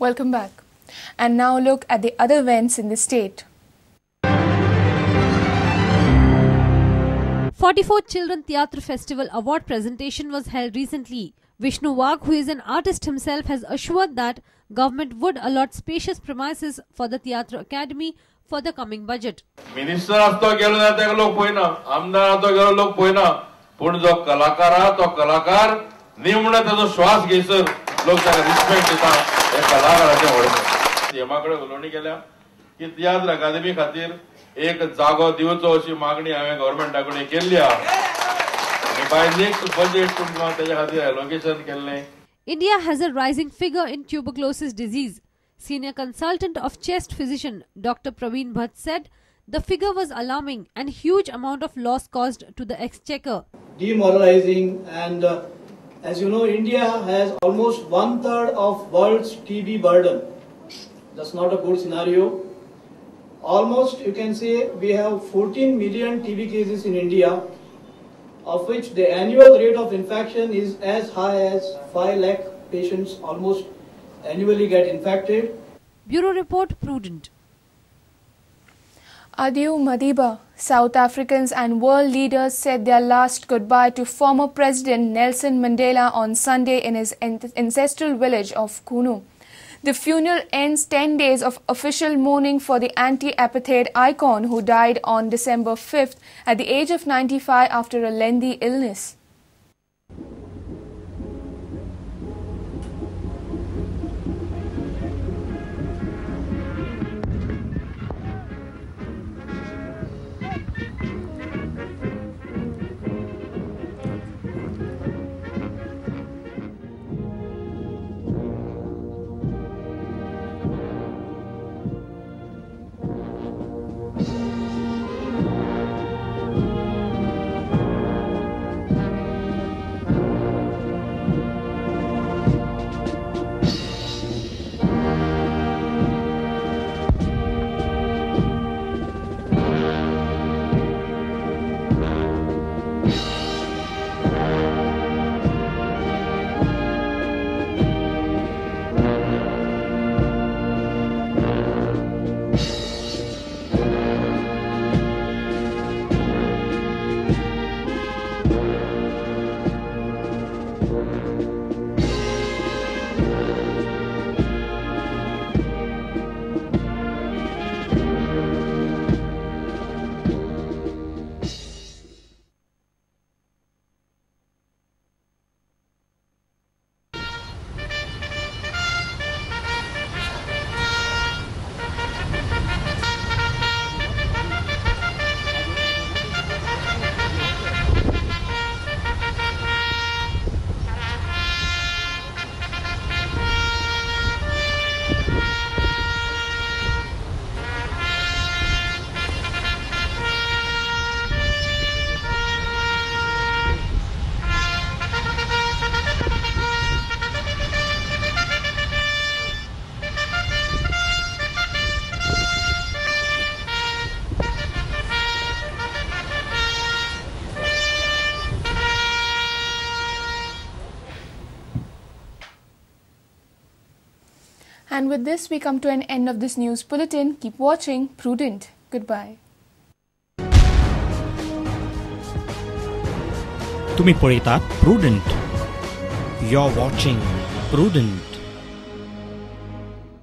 Welcome back. And now look at the other events in the state. 44th Children Theatre Festival Award presentation was held recently. Vishnu Wagh, who is an artist himself, has assured that government would allot spacious premises for the Theatre Academy for the coming budget. Minister asto gelo na te log poina, amdar asto gelo log poina, pun jo kalakar ha to kalakar nimna te jo श्वास घेसर log त्याला respect देता हे कलाकाराचे वडे. हेमाकडे उलोवणी केल्या की तियात्र अकादमी खातीर एक जागो दिवचो अशी मागणी हांवें गव्हर्नमेंटाकडे केल्ली आहा. By next budget, allocation kelne. India has a rising figure in tuberculosis disease. Senior consultant of chest physician Dr. Praveen Bhatt said the figure was alarming and huge amount of loss caused to the exchequer. Demoralizing, and as you know, India has almost 1/3 of world's TB burden. That's not a good scenario. Almost, you can say, we have 14 million TB cases in India, of which the annual rate of infection is as high as 5 lakh patients almost annually get infected. Bureau Report, Prudent. Adieu Madiba. South Africans and world leaders said their last goodbye to former President Nelson Mandela on Sunday in his ancestral village of Qunu. The funeral ends 10 days of official mourning for the anti-apartheid icon who died on December 5th at the age of 95 after a lengthy illness. And with this, we come to an end of this news bulletin. Keep watching Prudent. Goodbye. Tumi porita Prudent. You're watching Prudent.